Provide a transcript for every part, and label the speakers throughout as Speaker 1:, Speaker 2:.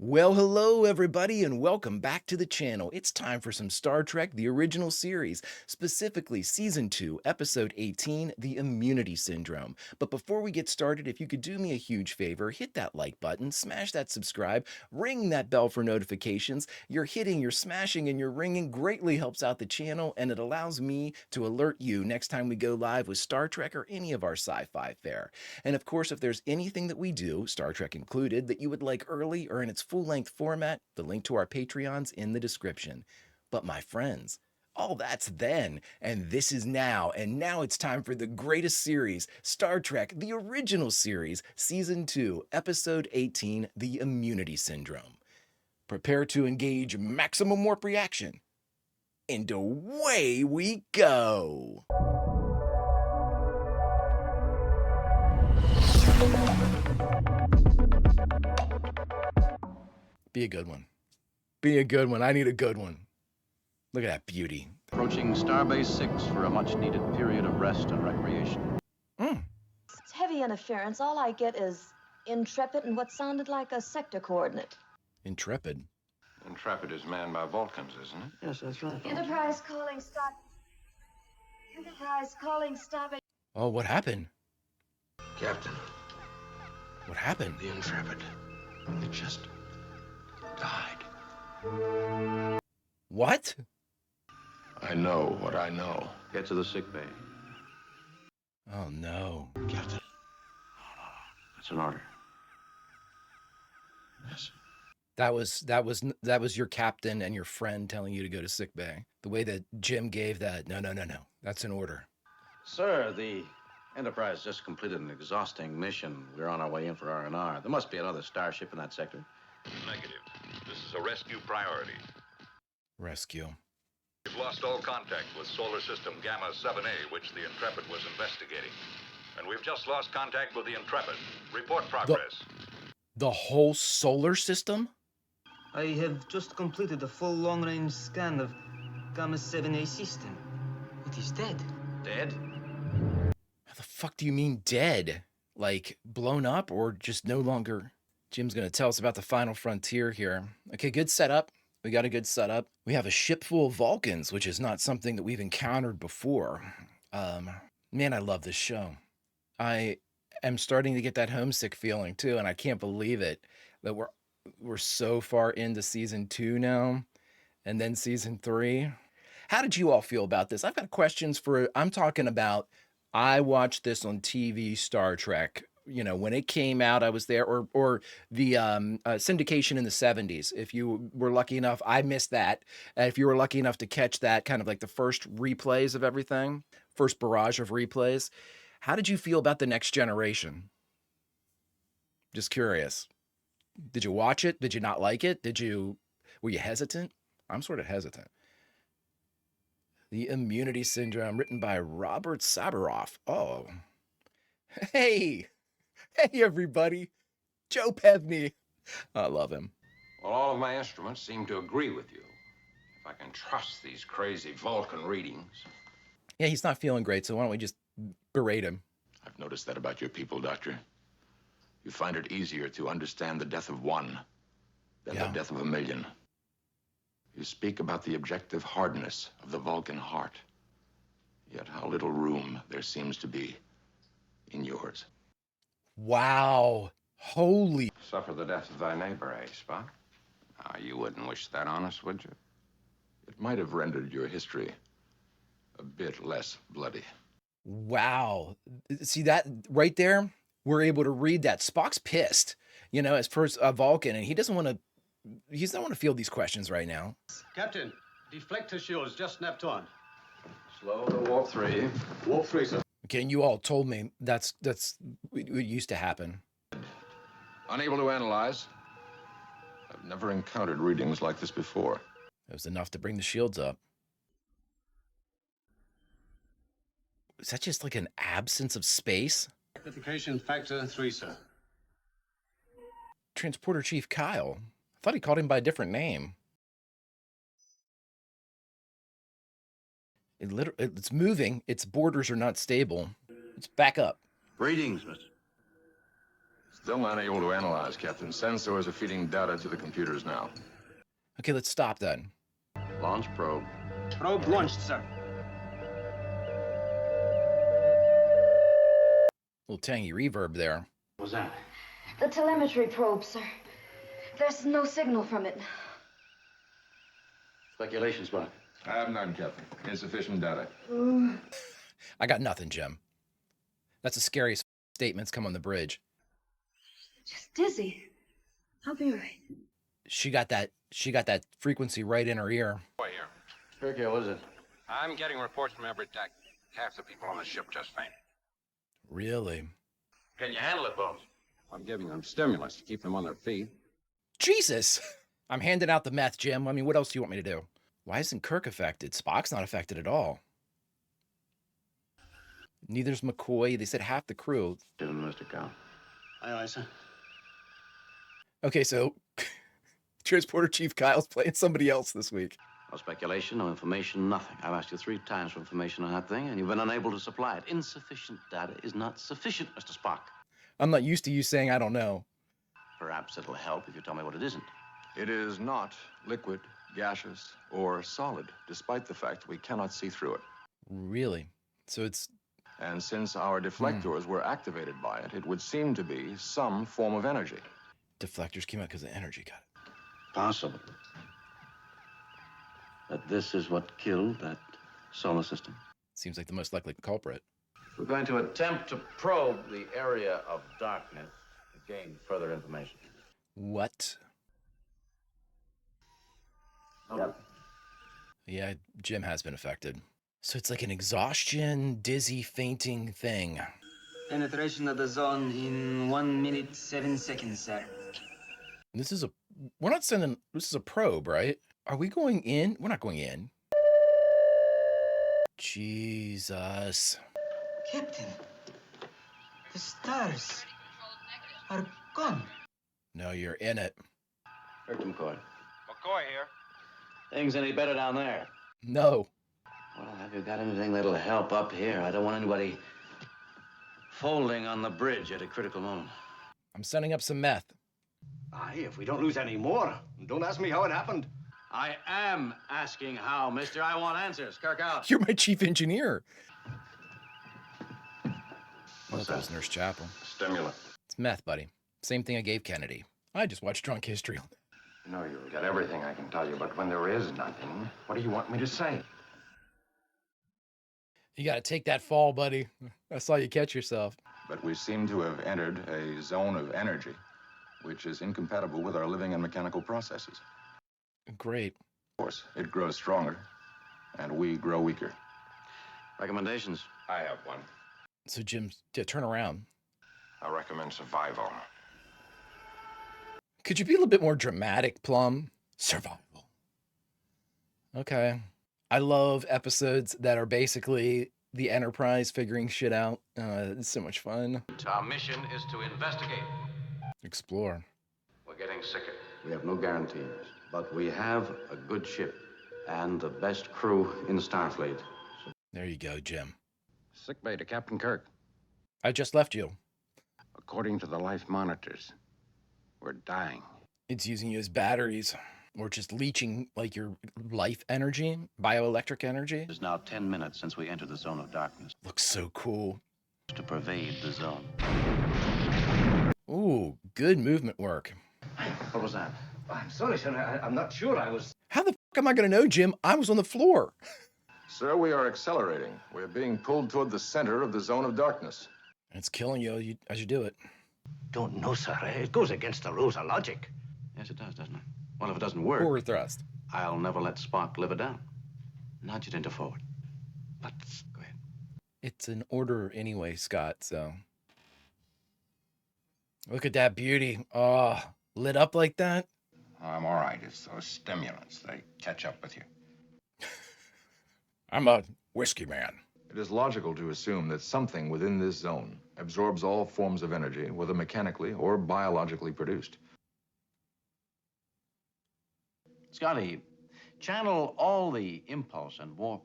Speaker 1: Well, hello everybody and welcome back to the channel. It's time for some Star Trek, the original series, specifically Season 2, Episode 18, The Immunity Syndrome. But before we get started, if you could do me a huge favor, hit that like button, smash that subscribe, ring that bell for notifications. Your hitting, your smashing, and your ringing greatly helps out the channel, and it allows me to alert you next time we go live with Star Trek or any of our sci-fi fare. And of course, if there's anything that we do, Star Trek included, that you would like early or in its full-length format, the link to our Patreon's in the description. But my friends, all that's then, and this is now, and now it's time for the greatest series, Star Trek, the original series, Season 2, Episode 18, The Immunity Syndrome. Prepare to engage maximum warp reaction, and away we go! Be a good one. Be a good one. I need a good one. Look at that beauty.
Speaker 2: Approaching Starbase 6 for a much-needed period of rest and recreation.
Speaker 3: It's heavy interference. All I get is Intrepid and what sounded like a sector coordinate.
Speaker 1: Intrepid.
Speaker 4: Intrepid is manned by Vulcans, isn't it?
Speaker 5: Yes, that's right.
Speaker 3: Enterprise calling stop. Enterprise calling stop.
Speaker 1: Oh, what happened?
Speaker 4: Captain,
Speaker 1: What happened?
Speaker 4: the Intrepid. It just died.
Speaker 1: What?
Speaker 4: I know what I know.
Speaker 2: Get to the sick bay.
Speaker 1: Oh no.
Speaker 4: Captain.
Speaker 2: That's an order.
Speaker 4: Yes.
Speaker 1: That was your captain and your friend telling you to go to sick bay. The way that Jim gave that. No. That's an order.
Speaker 2: Sir, the Enterprise just completed an exhausting mission. We're on our way in for R&R. There must be another starship in that sector.
Speaker 6: Negative. This is a rescue priority.
Speaker 1: Rescue.
Speaker 6: We've lost all contact with Solar System Gamma 7A, which the Intrepid was investigating. And we've just lost contact with the Intrepid. Report progress.
Speaker 1: The whole solar system?
Speaker 5: I have just completed a full long-range scan of Gamma 7A system. It is dead.
Speaker 2: Dead?
Speaker 1: How the fuck do you mean dead? Like blown up or just no longer? Jim's gonna tell us about the final frontier here. Okay, good setup. We got a good setup. We have a ship full of Vulcans, which is not something that we've encountered before. Man, I love this show. I am starting to get that homesick feeling too, and I can't believe it that we're so far into season 2 now, and then season 3. How did you all feel about this? I've got questions for. I'm talking about. I watched this on TV, Star Trek. You know, when it came out, I was there, or the syndication in the 70s. If you were lucky enough, I missed that. If you were lucky enough to catch that, kind of like the first replays of everything, first barrage of replays. How did you feel about the Next Generation? Just curious. Did you watch it? Did you not like it? Were you hesitant? I'm sort of hesitant. The Immunity Syndrome, written by Robert Sabaroff. Oh. Hey, everybody. Joe Pevney. I love him.
Speaker 4: Well, all of my instruments seem to agree with you. If I can trust these crazy Vulcan readings.
Speaker 1: Yeah, he's not feeling great, so why don't we just berate him?
Speaker 7: I've noticed that about your people, Doctor. You find it easier to understand the death of one than the death of a million. You speak about the objective hardness of the Vulcan heart. Yet how little room there seems to be in yours.
Speaker 1: Wow. Holy.
Speaker 4: Suffer the death of thy neighbor, eh, Spock? You wouldn't wish that on us, would you?
Speaker 7: It might have rendered your history a bit less bloody.
Speaker 1: Wow. See that right there? We're able to read that. Spock's pissed, you know, as first a Vulcan, and he doesn't want to field these questions right now.
Speaker 8: Captain, deflector shields just snapped on.
Speaker 4: Slow to warp 3.
Speaker 8: Warp 3, sir.
Speaker 1: Okay, and you all told me that's what used to happen.
Speaker 4: Unable to analyze.
Speaker 7: I've never encountered readings like this before.
Speaker 1: It was enough to bring the shields up. Is that just like an absence of space?
Speaker 8: Magnification factor 3, sir.
Speaker 1: Transporter Chief Kyle. I thought he called him by a different name. It's moving. Its borders are not stable. It's back up.
Speaker 2: Greetings, Mr.
Speaker 7: Still unable to analyze, Captain. Sensors are feeding data to the computers now.
Speaker 1: Okay, let's stop then.
Speaker 2: Launch probe.
Speaker 5: Probe launched, sir.
Speaker 1: Little tangy reverb there.
Speaker 2: What was that?
Speaker 3: The telemetry probe, sir. There's no signal from it.
Speaker 2: Speculation, Spock.
Speaker 7: I have none, Captain. Insufficient data.
Speaker 1: I got nothing, Jim. That's the scariest statements come on the bridge.
Speaker 3: Just dizzy. I'll be right.
Speaker 1: She got that frequency right in her ear.
Speaker 4: Boy, here.
Speaker 2: Trekkie, what is it?
Speaker 4: I'm getting reports from every deck. Half the people on the ship just fainted.
Speaker 1: Really?
Speaker 2: Can you handle it, Bones?
Speaker 4: I'm giving them stimulants to keep them on their feet.
Speaker 1: Jesus! I'm handing out the meth, Jim. I mean, what else do you want me to do? Why isn't Kirk affected? Spock's not affected at all. Neither's McCoy. They said half the crew.
Speaker 2: Didn't Mr. Cow.
Speaker 8: Aye, aye, sir.
Speaker 1: Okay, so Transporter Chief Kyle's playing somebody else this week.
Speaker 2: No speculation, no information, nothing. I've asked you 3 times for information on that thing, and you've been unable to supply it. Insufficient data is not sufficient, Mr. Spock.
Speaker 1: I'm not used to you saying I don't know.
Speaker 2: Perhaps it'll help if you tell me what it isn't.
Speaker 7: It is not liquid, gaseous, or solid, despite the fact we cannot see through it.
Speaker 1: Really? So it's...
Speaker 7: And since our deflectors were activated by it, it would seem to be some form of energy.
Speaker 1: Deflectors came out because of energy, got it.
Speaker 2: Possible. That this is what killed that solar system.
Speaker 1: Seems like the most likely culprit.
Speaker 2: We're going to attempt to probe the area of darkness to gain further information.
Speaker 1: What?
Speaker 2: Yep.
Speaker 1: Yeah, Jim has been affected. So it's like an exhaustion, dizzy, fainting thing.
Speaker 5: Penetration of the zone in 1 minute 7 seconds, sir.
Speaker 1: This is a... We're not sending... This is a probe, right? Are we going in? We're not going in. Jesus.
Speaker 5: Captain, the stars are gone.
Speaker 1: No, you're in it.
Speaker 2: Captain McCoy.
Speaker 4: McCoy here.
Speaker 2: Things any better down there?
Speaker 1: No.
Speaker 2: Well, have you got anything that'll help up here? I don't want anybody folding on the bridge at a critical moment.
Speaker 1: I'm sending up some meth.
Speaker 8: Aye, if we don't lose any more. Don't ask me how it happened.
Speaker 2: I am asking how, mister. I want answers. Kirk out.
Speaker 1: You're my chief engineer.
Speaker 2: What's
Speaker 1: that was
Speaker 2: that?
Speaker 1: Nurse Chapel.
Speaker 4: Stimulant.
Speaker 1: It's meth, buddy. Same thing I gave Kennedy. I just watched Drunk History.
Speaker 4: No, you've got everything I can tell you, but when there is nothing, what do you want me to say?
Speaker 1: You got to take that fall, buddy. I saw you catch yourself.
Speaker 7: But we seem to have entered a zone of energy, which is incompatible with our living and mechanical processes.
Speaker 1: Great.
Speaker 7: Of course, it grows stronger, and we grow weaker.
Speaker 2: Recommendations?
Speaker 4: I have one.
Speaker 1: So, Jim, turn around.
Speaker 4: I recommend survival.
Speaker 1: Could you be a little bit more dramatic, Plum? Survival. Okay. I love episodes that are basically the Enterprise figuring shit out. It's so much fun.
Speaker 2: Our mission is to investigate.
Speaker 1: Explore.
Speaker 2: We're getting sicker. We have no guarantees, but we have a good ship and the best crew in Starfleet.
Speaker 1: There you go, Jim.
Speaker 4: Sick bay to Captain Kirk.
Speaker 1: I just left you.
Speaker 4: According to the life monitors, we're dying.
Speaker 1: It's using you as batteries or just leeching like your life energy, bioelectric energy.
Speaker 2: It's now 10 minutes since we entered the zone of darkness.
Speaker 1: Looks so cool.
Speaker 2: To pervade the zone.
Speaker 1: Ooh, good movement work.
Speaker 2: What was that?
Speaker 8: I'm sorry, sir. I'm not sure. I was...
Speaker 1: How the fuck am I going to know, Jim? I was on the floor.
Speaker 7: Sir, we are accelerating. We're being pulled toward the center of the zone of darkness.
Speaker 1: And it's killing you as you do it.
Speaker 8: Don't know, sir. It goes against the rules of logic.
Speaker 2: Yes, it does, doesn't it? Well, if it doesn't work,
Speaker 1: Forward thrust.
Speaker 2: I'll never let Spock live it down. Nudge it into forward. But go ahead.
Speaker 1: It's an order anyway, Scott, so. Look at that beauty. Oh, lit up like that.
Speaker 4: I'm all right. It's those stimulants. They catch up with you.
Speaker 1: I'm a whiskey man.
Speaker 7: It is logical to assume that something within this zone absorbs all forms of energy, whether mechanically or biologically produced.
Speaker 2: Scotty, channel all the impulse and warp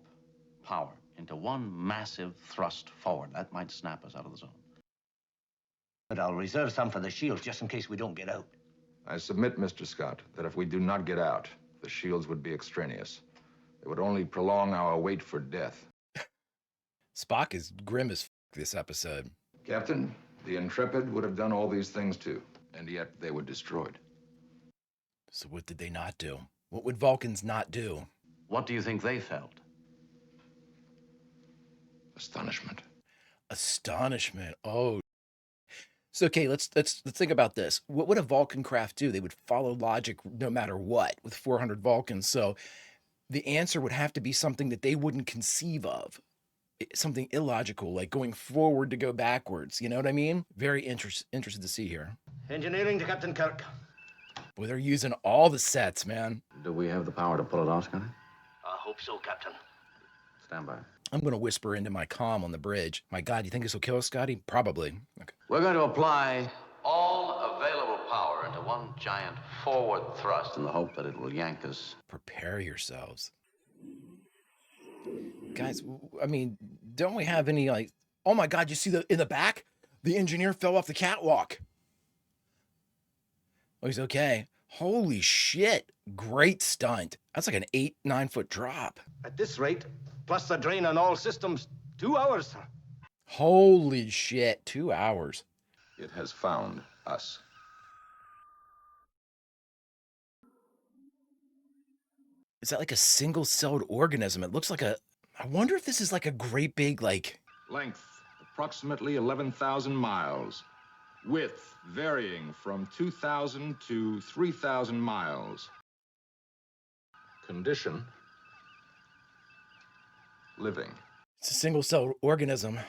Speaker 2: power into one massive thrust forward. That might snap us out of the zone.
Speaker 8: But I'll reserve some for the shields just in case we don't get out.
Speaker 7: I submit, Mr. Scott, that if we do not get out, the shields would be extraneous. They would only prolong our wait for death.
Speaker 1: Spock is grim as this episode.
Speaker 7: Captain, the Intrepid would have done all these things too, and yet they were destroyed.
Speaker 1: So what did they not do? What would Vulcans not do?
Speaker 2: What do you think they felt?
Speaker 7: Astonishment.
Speaker 1: Astonishment. Oh. So okay, let's think about this. What would a Vulcan craft do? They would follow logic no matter what with 400 Vulcans. So the answer would have to be something that they wouldn't conceive of. Something illogical, like going forward to go backwards. You know what I mean? Very interested to see here.
Speaker 8: Engineering to Captain Kirk.
Speaker 1: Boy, they're using all the sets, man.
Speaker 2: Do we have the power to pull it off, Scotty?
Speaker 8: I hope so, Captain.
Speaker 2: Stand by.
Speaker 1: I'm going to whisper into my comm on the bridge. My God, you think this will kill us, Scotty? Probably. Okay.
Speaker 2: We're going to apply all available power into one giant forward thrust in the hope that it will yank us.
Speaker 1: Prepare yourselves. Guys, I mean, don't we have any, like, oh my God, you see in the back? The engineer fell off the catwalk. Oh, he's okay. Holy shit. Great stunt. That's like an 8-9 foot drop.
Speaker 8: At this rate, plus the drain on all systems, 2 hours, sir.
Speaker 1: Holy shit. 2 hours.
Speaker 7: It has found us.
Speaker 1: Is that like a single-celled organism? It looks like a, I wonder if this is like a great big, like...
Speaker 7: Length, approximately 11,000 miles. Width, varying from 2,000 to 3,000 miles. Condition, living.
Speaker 1: It's a single-celled organism.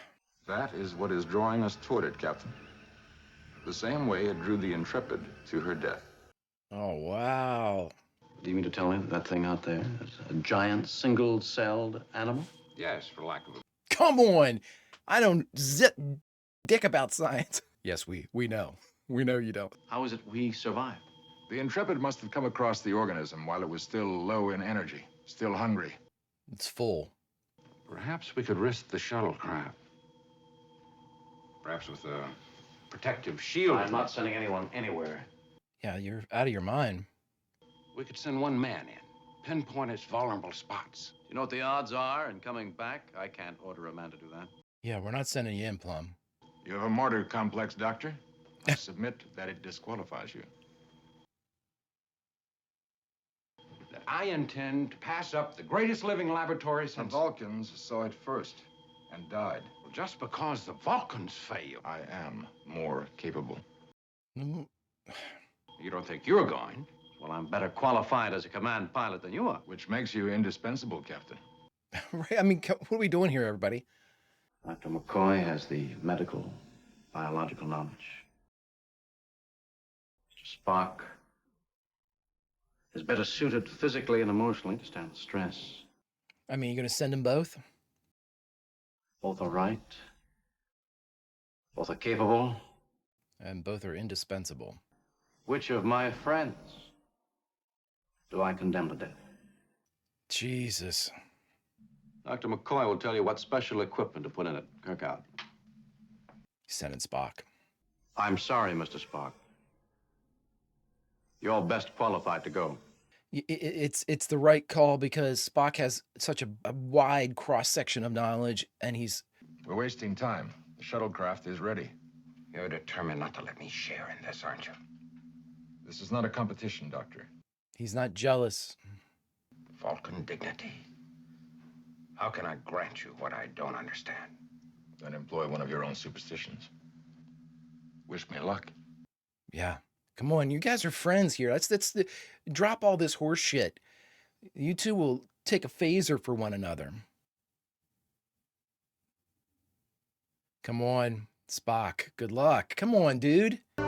Speaker 7: That is what is drawing us toward it, Captain. The same way it drew the Intrepid to her death.
Speaker 1: Oh, wow.
Speaker 2: Do you mean to tell me that that thing out there is a giant single-celled animal?
Speaker 7: Yes, for lack of a...
Speaker 1: Come on. I don't zip dick about science. Yes, we know. We know you don't.
Speaker 2: How is it we survived?
Speaker 7: The Intrepid must have come across the organism while it was still low in energy, still hungry.
Speaker 1: It's full.
Speaker 4: Perhaps we could risk the shuttlecraft. Perhaps with a protective shield.
Speaker 2: I'm not sending anyone anywhere.
Speaker 1: Yeah, you're out of your mind.
Speaker 4: We could send one man in, pinpoint its vulnerable spots.
Speaker 2: You know what the odds are in coming back? I can't order a man to do that.
Speaker 1: Yeah, we're not sending you in, Plum.
Speaker 7: You have a martyr complex, Doctor. I submit that it disqualifies you.
Speaker 4: That I intend to pass up the greatest living laboratory
Speaker 7: The
Speaker 4: since...
Speaker 7: Vulcans saw it first and died.
Speaker 4: Well, just because the Vulcans fail.
Speaker 7: I am more capable.
Speaker 1: Mm.
Speaker 4: You don't think you're going?
Speaker 2: Well, I'm better qualified as a command pilot than you are.
Speaker 7: Which makes you indispensable, Captain.
Speaker 1: Right? I mean, what are we doing here, everybody?
Speaker 2: Dr. McCoy has the medical, biological knowledge. Mr. Spock is better suited physically and emotionally to stand the stress.
Speaker 1: I mean, you're going to send them both?
Speaker 2: Both are right. Both are capable.
Speaker 1: And both are indispensable.
Speaker 2: Which of my friends do I condemn to death?
Speaker 1: Jesus.
Speaker 2: Dr. McCoy will tell you what special equipment to put in it. Kirk out.
Speaker 1: Sending Spock.
Speaker 2: I'm sorry, Mr. Spock. You're best qualified to go.
Speaker 1: It's the right call because Spock has such a wide cross-section of knowledge, and he's...
Speaker 7: We're wasting time. The shuttlecraft is ready.
Speaker 4: You're determined not to let me share in this, aren't you?
Speaker 7: This is not a competition, Doctor.
Speaker 1: He's not jealous.
Speaker 4: Vulcan dignity. How can I grant you what I don't understand?
Speaker 7: Then employ one of your own superstitions. Wish me luck.
Speaker 1: Yeah. Come on, you guys are friends here. Drop all this horse shit. You two will take a phaser for one another. Come on, Spock. Good luck. Come on, dude.
Speaker 7: Good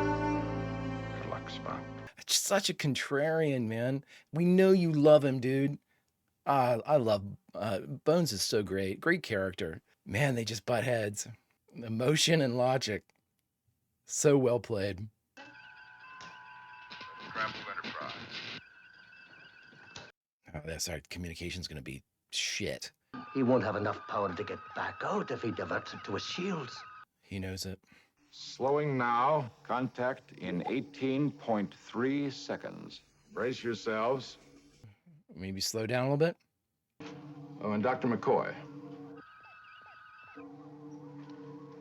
Speaker 7: luck, Spock.
Speaker 1: Such a contrarian, man. We know you love him, dude. I love Bones is so great. Great character. Man, they just butt heads. Emotion and logic. So well played.
Speaker 6: Enterprise.
Speaker 1: Oh, that's our communication's gonna be shit.
Speaker 8: He won't have enough power to get back out if he diverts it to his shields.
Speaker 1: He knows it.
Speaker 7: Slowing now. Contact in 18.3 seconds. Brace yourselves.
Speaker 1: Maybe slow down a little bit.
Speaker 7: Oh, and Dr. McCoy.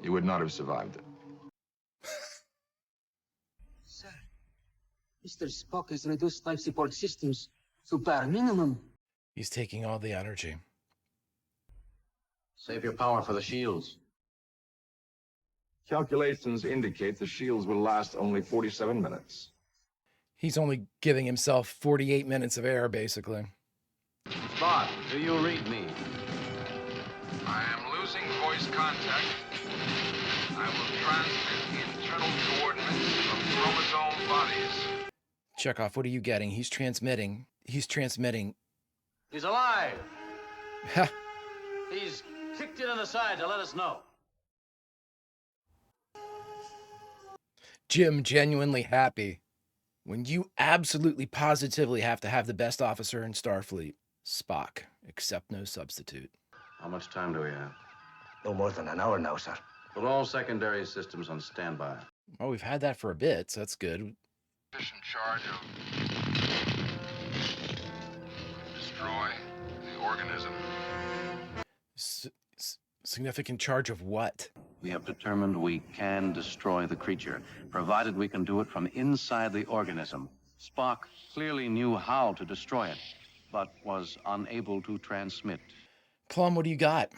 Speaker 7: You would not have survived it.
Speaker 5: Sir, Mr. Spock has reduced life support systems to bare minimum.
Speaker 1: He's taking all the energy.
Speaker 2: Save your power for the shields.
Speaker 7: Calculations indicate the shields will last only 47 minutes.
Speaker 1: He's only giving himself 48 minutes of air, basically.
Speaker 2: Spock, do you read me?
Speaker 4: I am losing voice contact. I will transmit internal coordinates of chromosome bodies.
Speaker 1: Chekhov, what are you getting? He's transmitting. He's transmitting.
Speaker 2: He's alive.
Speaker 1: Ha!
Speaker 2: He's kicked it in the side to let us know.
Speaker 1: Jim genuinely happy. When you absolutely positively have to have the best officer in Starfleet, Spock, accept no substitute.
Speaker 2: How much time do we have?
Speaker 8: No more than an hour now, sir.
Speaker 2: Put all secondary systems on standby.
Speaker 1: Oh, we've had that for a bit, so that's good.
Speaker 4: Sufficient charge of destroy the organism.
Speaker 1: Significant charge of what?
Speaker 2: We have determined we can destroy the creature, provided we can do it from inside the organism. Spock clearly knew how to destroy it, but was unable to transmit.
Speaker 1: Plum, what do you got?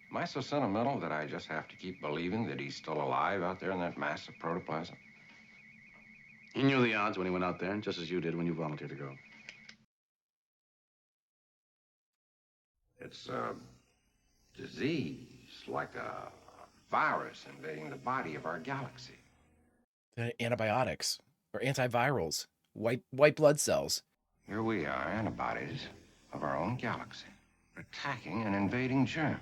Speaker 4: Am I so sentimental that I just have to keep believing that he's still alive out there in that mass of protoplasm?
Speaker 2: He knew the odds when he went out there, just as you did when you volunteered to go.
Speaker 4: It's a disease, like a virus invading the body of our galaxy.
Speaker 1: Antibiotics or antivirals, white blood cells.
Speaker 4: Here we are, antibodies of our own galaxy, attacking an invading germ.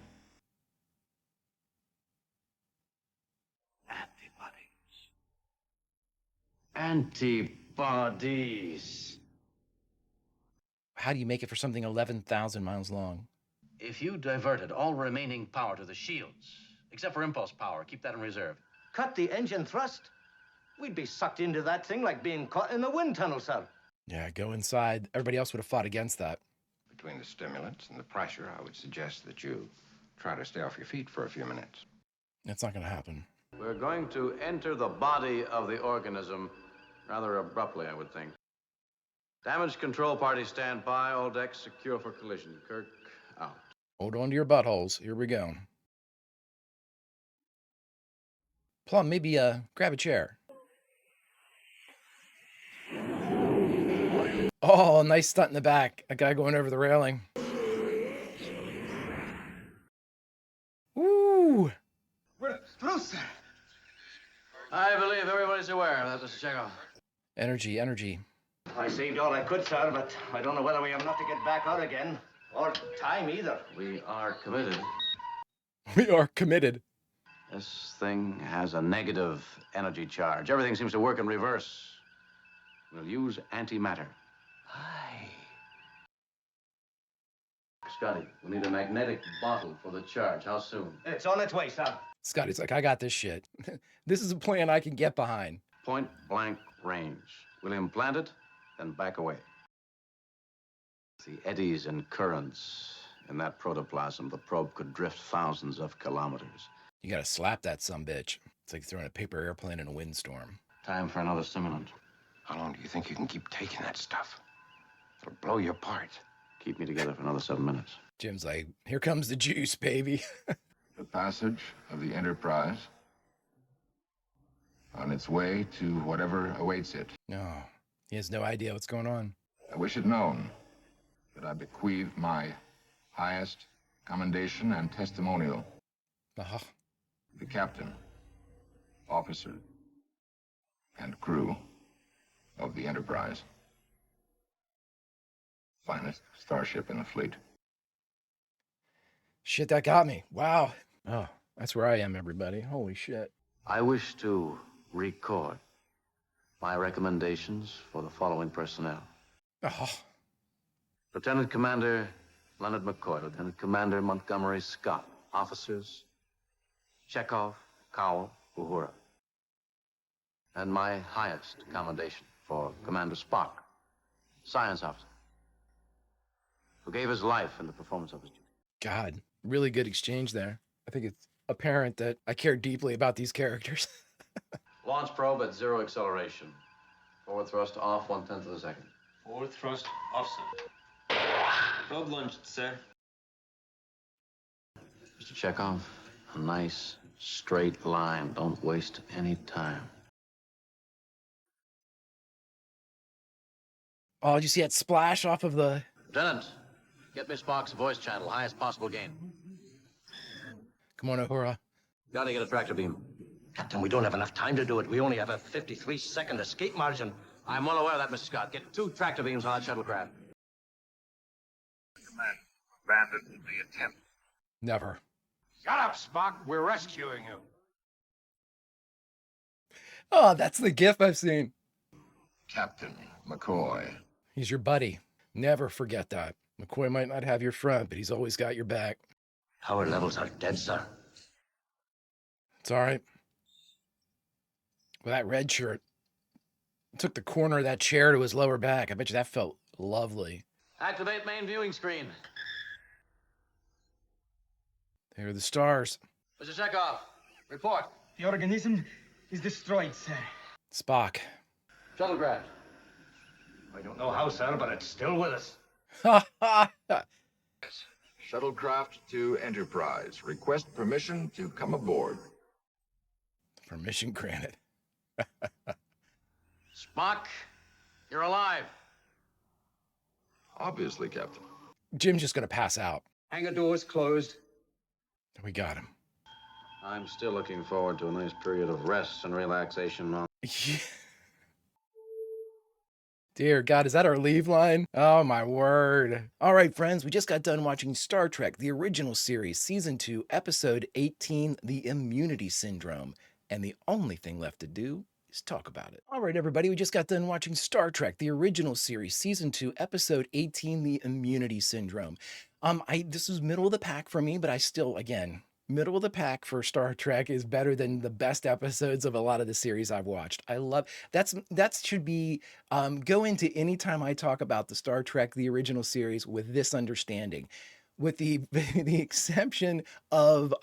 Speaker 2: Antibodies.
Speaker 1: How do you make it for something 11,000 miles long?
Speaker 2: If you diverted all remaining power to the shields, except for impulse power, keep that in reserve.
Speaker 8: Cut the engine thrust. We'd be sucked into that thing like being caught in a wind tunnel, sir.
Speaker 1: Yeah, go inside. Everybody else would have fought against that.
Speaker 4: Between the stimulants and the pressure, I would suggest that you try to stay off your feet for a few minutes.
Speaker 1: That's not going to happen.
Speaker 2: We're going to enter the body of the organism rather abruptly, I would think. Damage control party stand by. All decks secure for collision. Kirk, out.
Speaker 1: Hold on to your buttholes. Here we go. Plum, maybe grab a chair. Oh, nice stunt in the back. A guy going over the railing. Woo!
Speaker 8: We're through, sir.
Speaker 2: I believe everybody's aware of that, Mr. Chekhov.
Speaker 1: Energy, energy.
Speaker 8: I saved all I could, sir, but I don't know whether we have enough to get back out again. Or time either.
Speaker 2: We are committed.
Speaker 1: We are committed.
Speaker 2: This thing has a negative energy charge. Everything seems to work in reverse. We'll use antimatter.
Speaker 8: Aye.
Speaker 2: Scotty, we need a magnetic bottle for the charge. How soon?
Speaker 8: It's on its way, sir.
Speaker 1: Scotty's like, I got this shit. This is a plan I can get behind.
Speaker 2: Point blank range. We'll implant it, then back away. The eddies and currents in that protoplasm, the probe could drift thousands of kilometers.
Speaker 1: You gotta slap that sumbitch. It's like throwing a paper airplane in a windstorm.
Speaker 2: Time for another stimulant.
Speaker 4: How long do you think you can keep taking that stuff? It'll blow you apart.
Speaker 2: Keep me together for another 7 minutes.
Speaker 1: Jim's like, here comes the juice, baby.
Speaker 7: The passage of the Enterprise on its way to whatever awaits it.
Speaker 1: No, he has no idea what's going on.
Speaker 7: I wish it known that I bequeath my highest commendation and testimonial
Speaker 1: Oh,
Speaker 7: to the captain, officer, and crew of the Enterprise. Finest starship in the fleet.
Speaker 1: shit, that got me. Wow. Oh, that's where I am, everybody. Holy shit.
Speaker 2: I wish to record my recommendations for the following personnel.
Speaker 1: Oh,
Speaker 2: Lieutenant Commander Leonard McCoy, Lieutenant Commander Montgomery Scott, officers Chekhov, Cowell, Uhura. And my highest commendation for Commander Spock, science officer, who gave his life in the performance of his duty.
Speaker 1: God, really good exchange there. I think it's apparent that I care deeply about these characters.
Speaker 2: Launch probe at 0 acceleration. Forward thrust off 1/10 of a second.
Speaker 5: Forward thrust off, sir. Probe launched, sir.
Speaker 2: Mr. Chekhov, a nice, straight line. Don't waste any time.
Speaker 1: Oh, did you see that splash off of the...
Speaker 2: Lieutenant, get me Spock's voice channel, highest possible gain.
Speaker 1: Come on, Uhura.
Speaker 2: Gotta get a tractor beam.
Speaker 8: Captain, we don't have enough time to do it. We only have a 53-second escape margin.
Speaker 2: I'm well aware of that, Mr. Scott. Get 2 tractor beams on that shuttlecraft.
Speaker 6: Command, abandon the attempt.
Speaker 1: Never.
Speaker 4: Shut up, Spock. We're rescuing you.
Speaker 1: Oh, that's the gif I've seen.
Speaker 7: Captain McCoy.
Speaker 1: He's your buddy. Never forget that. McCoy might not have your front, but he's always got your back.
Speaker 8: Power levels are dead, sir.
Speaker 1: It's all right. Well, that red shirt took the corner of that chair to his lower back. I bet you that felt lovely.
Speaker 2: Activate main viewing screen.
Speaker 1: There are the stars.
Speaker 2: Mr. Chekhov, report.
Speaker 5: The organism is destroyed, sir.
Speaker 1: Spock.
Speaker 2: Shuttlecraft.
Speaker 8: I don't know how, sir, but it's still with us.
Speaker 7: Shuttlecraft to Enterprise. Request permission to come aboard.
Speaker 1: Permission granted.
Speaker 2: Spock, you're alive.
Speaker 7: Obviously, Captain.
Speaker 1: Jim's just going to pass out.
Speaker 4: Hangar doors closed.
Speaker 1: We got him.
Speaker 2: I'm still looking forward to a nice period of rest and relaxation on.
Speaker 1: Dear God, is that our leave line? Oh, my word. All right, friends, we just got done watching Star Trek, the original series, Season 2, Episode 18, The Immunity Syndrome. And the only thing left to do is talk about it. All right, everybody, we just got done watching Star Trek, the original series, Season 2, Episode 18, The Immunity Syndrome. This was middle of the pack for me, but I still, again, middle of the pack for Star Trek is better than the best episodes of a lot of the series I've watched. I love that should be go into any time I talk about the Star Trek the original series with this understanding, with the the exception of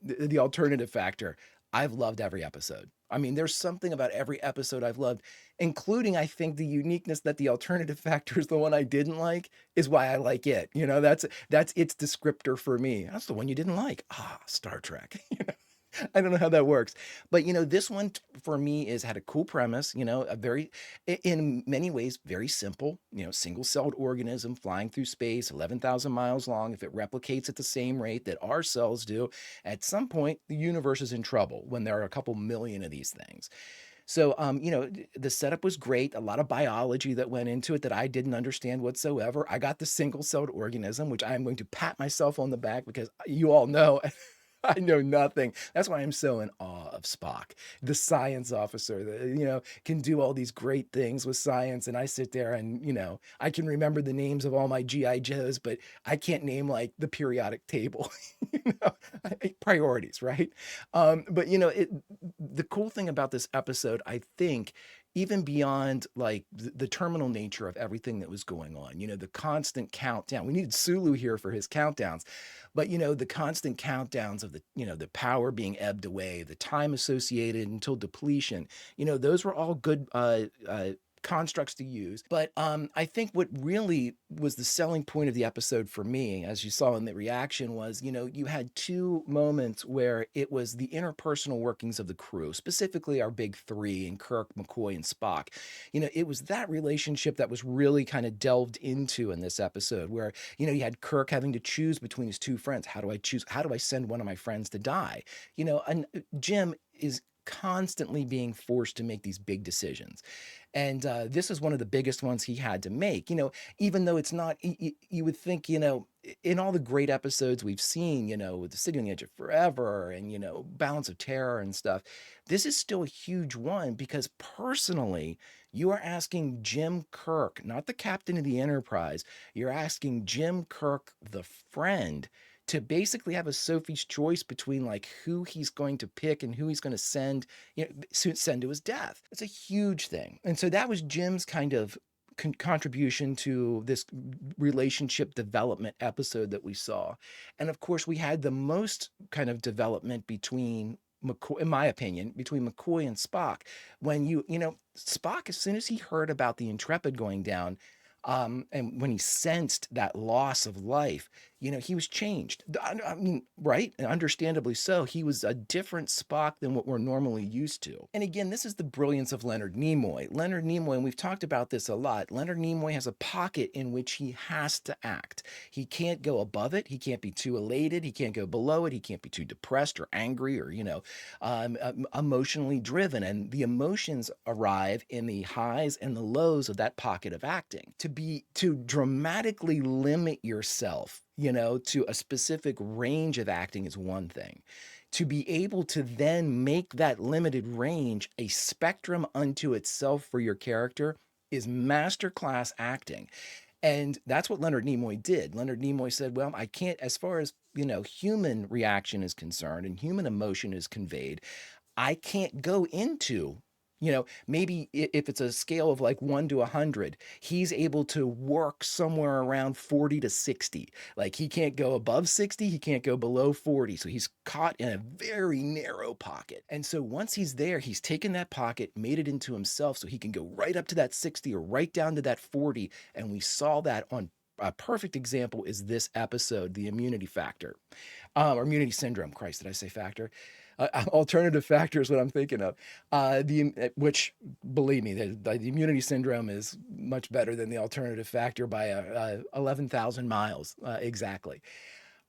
Speaker 1: the alternative factor. I've loved every episode. I mean, there's something about every episode I've loved, including, I think, the uniqueness that the alternative factor is the one I didn't like is why I like it. You know, that's its descriptor for me. That's the one you didn't like. Star Trek. I don't know how that works, but this one for me had a cool premise, a very, in many ways, very simple, single-celled organism flying through space, 11,000 miles long. If it replicates at the same rate that our cells do, at some point, the universe is in trouble when there are a couple million of these things. So, the setup was great. A lot of biology that went into it that I didn't understand whatsoever. I got the single-celled organism, which I am going to pat myself on the back because you all know I know nothing. That's why I'm so in awe of Spock, the science officer that, can do all these great things with science. And I sit there and, I can remember the names of all my G.I. Joes, but I can't name like the periodic table, priorities, right? But, the cool thing about this episode, I think, even beyond like the terminal nature of everything that was going on, the constant countdown. We needed Sulu here for his countdowns, but the constant countdowns of the power being ebbed away, the time associated until depletion, those were all good constructs to use. But I think what really was the selling point of the episode for me, as you saw in the reaction, was, you had 2 moments where it was the interpersonal workings of the crew, specifically our big 3 in Kirk, McCoy, and Spock. It was that relationship that was really kind of delved into in this episode where, you had Kirk having to choose between his 2 friends. How do I choose? How do I send one of my friends to die? And Jim is constantly being forced to make these big decisions. And this is one of the biggest ones he had to make, even though it's not, you would think, in all the great episodes we've seen, with The City on the Edge of Forever and, Balance of Terror and stuff, this is still a huge one because personally, you are asking Jim Kirk, not the captain of the Enterprise, you're asking Jim Kirk, the friend, to basically have a Sophie's choice between like who he's going to pick and who he's going to send, send to his death. It's a huge thing. And so that was Jim's kind of contribution to this relationship development episode that we saw. And of course, we had the most kind of development between McCoy, in my opinion, between McCoy and Spock. When Spock, as soon as he heard about the Intrepid going down, and when he sensed that loss of life, he was changed. I mean, right? And understandably so. He was a different Spock than what we're normally used to. And again, this is the brilliance of Leonard Nimoy. Leonard Nimoy, and we've talked about this a lot, Leonard Nimoy has a pocket in which he has to act. He can't go above it. He can't be too elated. He can't go below it. He can't be too depressed or angry or, emotionally driven. And the emotions arrive in the highs and the lows of that pocket of acting. To dramatically limit yourself, to a specific range of acting is one thing. To be able to then make that limited range a spectrum unto itself for your character is masterclass acting. And that's what Leonard Nimoy did. Leonard Nimoy said, well, I can't, as far as, human reaction is concerned and human emotion is conveyed, I can't go into, maybe if it's a scale of like 1 to 100, he's able to work somewhere around 40 to 60. Like he can't go above 60, he can't go below 40. So he's caught in a very narrow pocket. And so once he's there, he's taken that pocket, made it into himself so he can go right up to that 60 or right down to that 40. And we saw that on a perfect example is this episode, the immunity factor, or immunity syndrome. Christ, did I say factor? Alternative factor is what I'm thinking of. Which, believe me, the immunity syndrome is much better than the alternative factor by 11,000 miles exactly.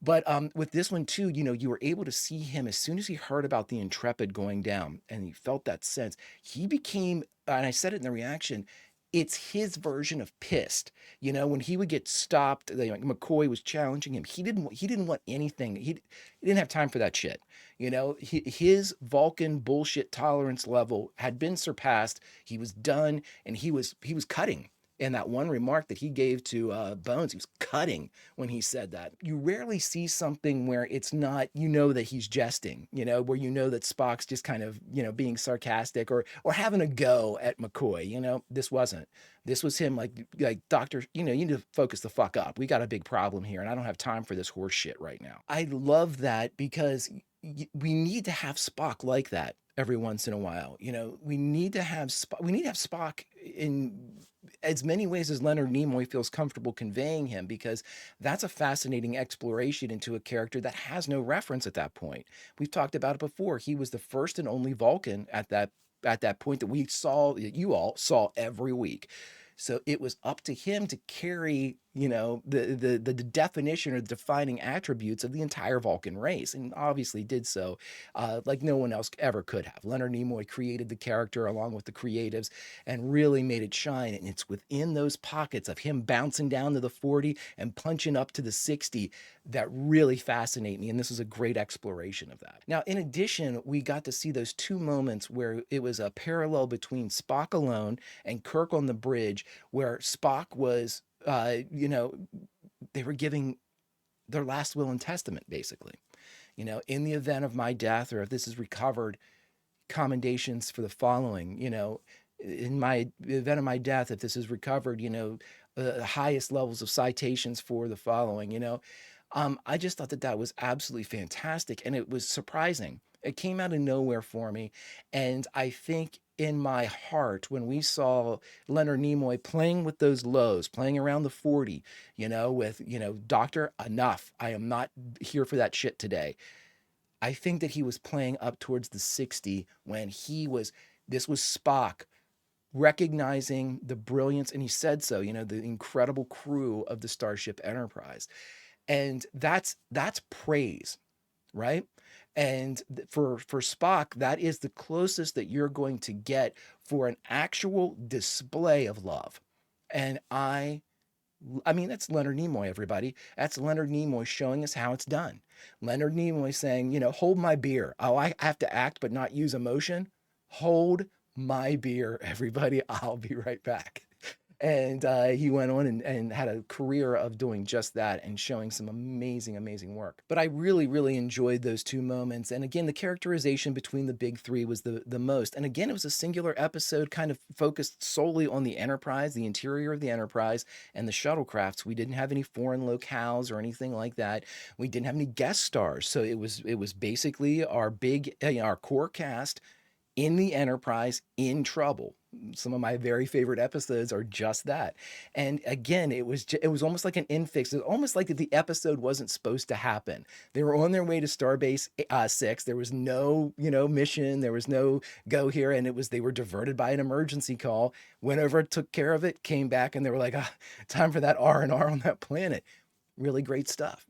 Speaker 1: But with this one too, you were able to see him as soon as he heard about the Intrepid going down and he felt that sense. He became, and I said it in the reaction, it's his version of pissed. When he would get stopped, McCoy was challenging him. He didn't want anything. He didn't have time for that shit. His Vulcan bullshit tolerance level had been surpassed. He was done, and he was cutting. And that one remark that he gave to Bones, he was cutting when he said that. You rarely see something where it's not, that he's jesting, where that Spock's just kind of, being sarcastic or having a go at McCoy. This wasn't. This was him like Doctor, you need to focus the fuck up. We got a big problem here, and I don't have time for this horse shit right now. I love that because we need to have Spock like that every once in a while. We need to have Spock in as many ways as Leonard Nimoy feels comfortable conveying him, because that's a fascinating exploration into a character that has no reference at that point. We've talked about it before. He was the first and only Vulcan at that point that you all saw every week. So it was up to him to carry, the definition or the defining attributes of the entire Vulcan race, and obviously did so like no one else ever could have. Leonard Nimoy created the character along with the creatives and really made it shine. And it's within those pockets of him bouncing down to the 40 and punching up to the 60 that really fascinate me. And this is a great exploration of that. Now, in addition, we got to see those two moments where it was a parallel between Spock alone and Kirk on the bridge, where Spock was, they were giving their last will and testament, basically. In the event of my death, or if this is recovered, commendations for the following. In my event of my death, if this is recovered, the highest levels of citations for the following. I just thought that was absolutely fantastic, and it was surprising. It came out of nowhere for me, and I think in my heart, when we saw Leonard Nimoy playing with those lows, playing around the 40, with, doctor, enough. I am not here for that shit today. I think that he was playing up towards the 60 when this was Spock recognizing the brilliance, and he said so, the incredible crew of the Starship Enterprise. And that's praise, right? And for Spock, that is the closest that you're going to get for an actual display of love. And I mean, that's Leonard Nimoy, everybody. That's Leonard Nimoy showing us how it's done. Leonard Nimoy saying, hold my beer. Oh, I have to act but not use emotion. Hold my beer, everybody. I'll be right back. And he went on and had a career of doing just that and showing some amazing, amazing work. But I really, really enjoyed those two moments. And again, the characterization between the big three was the most. And again, it was a singular episode kind of focused solely on the Enterprise, the interior of the Enterprise, and the shuttlecrafts. We didn't have any foreign locales or anything like that. We didn't have any guest stars. So it was basically our big, our core cast in the Enterprise in trouble. Some of my very favorite episodes are just that. And again, it was almost like an infix. It was almost like the episode wasn't supposed to happen. They were on their way to Starbase 6. There was no, mission. There was no go here. And they were diverted by an emergency call. Went over, took care of it, came back, and they were like, time for that R&R on that planet. Really great stuff.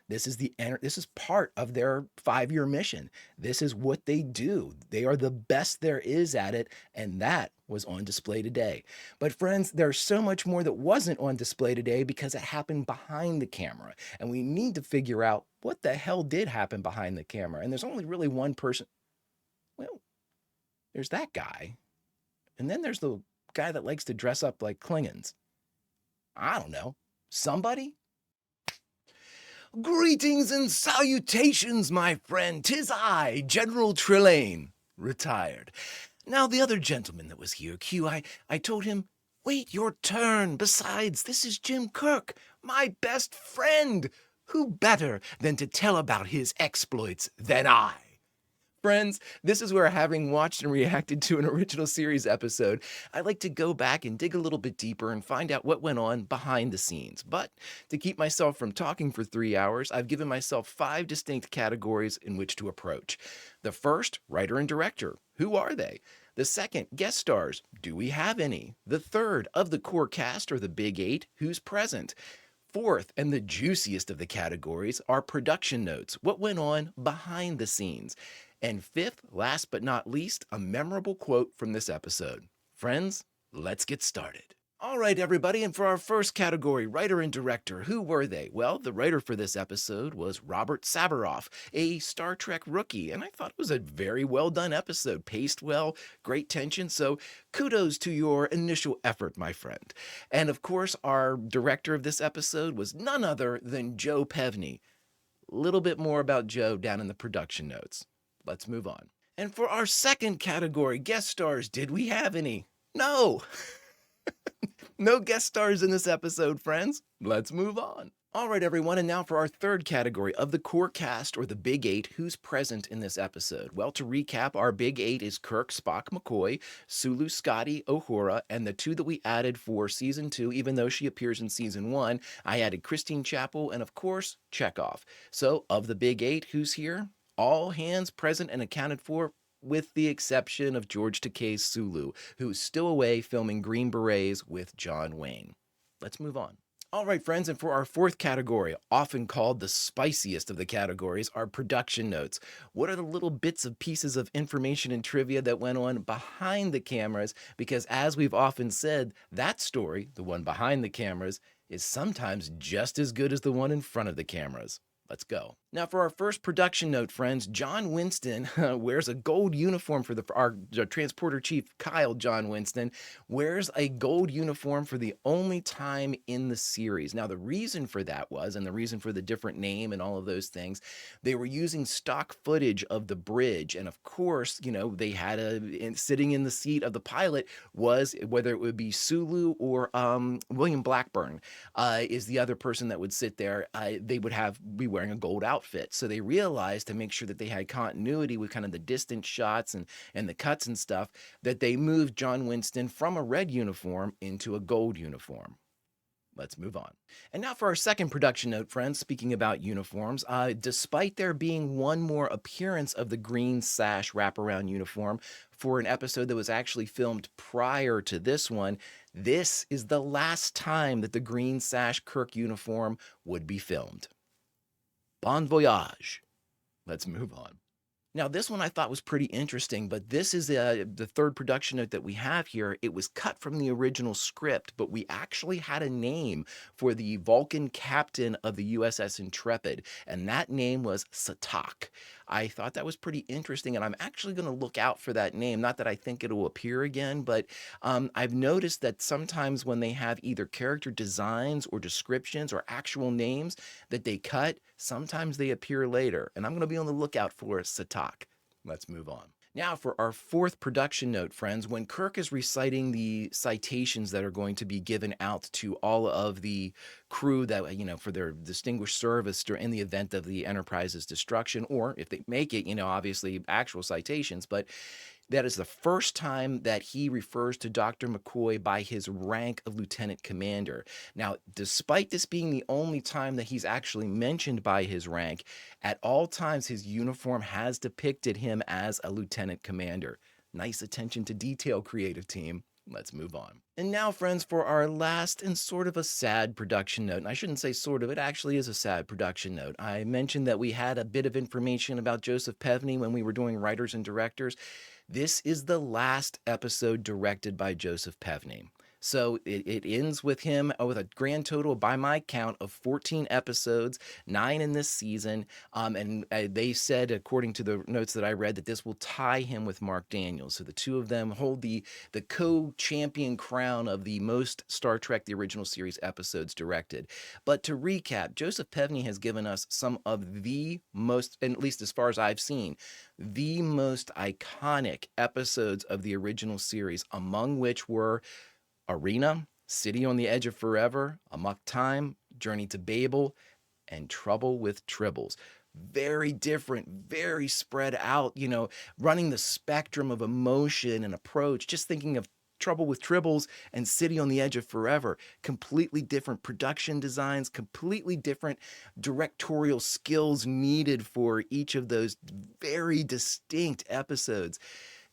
Speaker 1: This is part of their 5-year mission. This is what they do. They are the best there is at it, and that was on display today. But friends, there's so much more that wasn't on display today because it happened behind the camera, and we need to figure out what the hell did happen behind the camera. And there's only really one person. Well, there's that guy, and then there's the guy that likes to dress up like Klingons. I don't know. Somebody? Greetings and salutations, my friend. 'Tis I, General Trelane, retired. Now, the other gentleman that was here, Q, I told him, wait your turn. Besides, this is Jim Kirk, my best friend. Who better than to tell about his exploits than I? Friends, this is where, having watched and reacted to an original series episode, I like to go back and dig a little bit deeper and find out what went on behind the scenes. But to keep myself from talking for 3 hours, I've given myself 5 distinct categories in which to approach. The first, writer and director. Who are they? The second, guest stars. Do we have any? The third, of the core cast or the Big 8, who's present? Fourth, and the juiciest of the categories, are production notes. What went on behind the scenes? And fifth, last but not least, a memorable quote from this episode. Friends, let's get started. All right, everybody, and for our first category, writer and director, who were they? Well, the writer for this episode was Robert Sabaroff, a Star Trek rookie, and I thought it was a very well done episode, paced well, great tension, so kudos to your initial effort, my friend. And of course, our director of this episode was none other than Joe Pevney. A little bit more about Joe down in the production notes. Let's move on. And for our second category, guest stars, did we have any? No! No guest stars in this episode, friends. Let's move on. All right, everyone, and now for our third category of the core cast or the Big 8, who's present in this episode. Well, to recap, our Big 8 is Kirk, Spock, McCoy, Sulu, Scotty, Uhura, and the 2 that we added for Season 2, even though she appears in Season 1, I added Christine Chapel and, of course, Chekhov. So, of the Big 8, who's here? All hands present and accounted for, with the exception of George Takei's Sulu, who's still away filming Green Berets with John Wayne. Let's move on. All right, friends, and for our fourth category, often called the spiciest of the categories, are production notes. What are the little bits of pieces of information and trivia that went on behind the cameras? Because as we've often said, that story, the one behind the cameras, is sometimes just as good as the one in front of the cameras. Let's go. Now, for our first production note, friends, John Winston wears a gold uniform for our transporter chief, Kyle John Winston, wears a gold uniform for the only time in the series. Now, the reason for that was, and the reason for the different name and all of those things, they were using stock footage of the bridge. And of course, they had sitting in the seat of the pilot was, whether it would be Sulu or William Blackburn is the other person that would sit there. They would be wearing a gold outfit. So they realized, to make sure that they had continuity with kind of the distant shots and the cuts and stuff, that they moved John Winston from a red uniform into a gold uniform. Let's move on. And now for our second production note, friends, speaking about uniforms, despite there being one more appearance of the green sash wraparound uniform for an episode that was actually filmed prior to this one, this is the last time that the green sash Kirk uniform would be filmed. Bon voyage. Let's move on. Now, this one I thought was pretty interesting, but this is the third production note that we have here. It was cut from the original script, but we actually had a name for the Vulcan captain of the USS Intrepid, and that name was Satak. I thought that was pretty interesting, and I'm actually going to look out for that name. Not that I think it'll appear again, but I've noticed that sometimes when they have either character designs or descriptions or actual names that they cut, sometimes they appear later, and I'm going to be on the lookout for Satak. Let's move on. Now for our fourth production note, friends, when Kirk is reciting the citations that are going to be given out to all of the crew that, for their distinguished service in the event of the Enterprise's destruction, or if they make it, obviously actual citations, but that is the first time that he refers to Dr. McCoy by his rank of lieutenant commander. Now, despite this being the only time that he's actually mentioned by his rank, at all times his uniform has depicted him as a lieutenant commander. Nice attention to detail, creative team. Let's move on. And now, friends, for our last and sort of a sad production note. And I shouldn't say sort of, it actually is a sad production note. I mentioned that we had a bit of information about Joseph Pevney when we were doing writers and directors. This is the last episode directed by Joseph Pevney. So it ends with him with a grand total, by my count, of 14 episodes, 9 in this season. And they said, according to the notes that I read, that this will tie him with Mark Daniels. So the two of them hold the co-champion crown of the most Star Trek, the original series episodes directed. But to recap, Joseph Pevney has given us some of the most, and at least as far as I've seen, the most iconic episodes of the original series, among which were Arena, City on the Edge of Forever, Amok Time, Journey to Babel, and Trouble with Tribbles. Very different, very spread out, running the spectrum of emotion and approach. Just thinking of Trouble with Tribbles and City on the Edge of Forever, completely different production designs, completely different directorial skills needed for each of those very distinct episodes.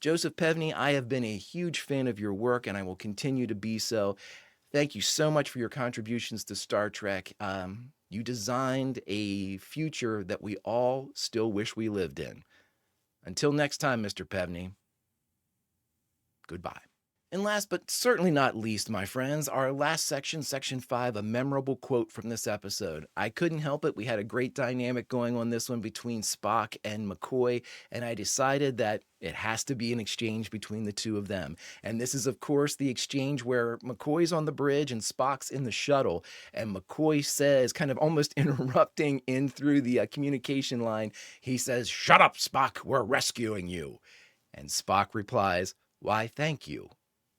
Speaker 1: Joseph Pevney, I have been a huge fan of your work, and I will continue to be so. Thank you so much for your contributions to Star Trek. You designed a future that we all still wish we lived in. Until next time, Mr. Pevney, goodbye. And last but certainly not least, my friends, our last section, Section 5, a memorable quote from this episode. I couldn't help it. We had a great dynamic going on this one between Spock and McCoy, and I decided that it has to be an exchange between the two of them. And this is, of course, the exchange where McCoy's on the bridge and Spock's in the shuttle, and McCoy says, kind of almost interrupting in through the communication line, he says, "Shut up, Spock, we're rescuing you." And Spock replies, "Why, thank you,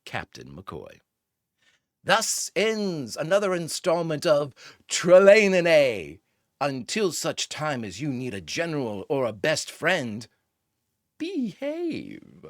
Speaker 1: Captain McCoy." Thus ends another installment of Trelawney. Until such time as you need a general or a best friend, behave.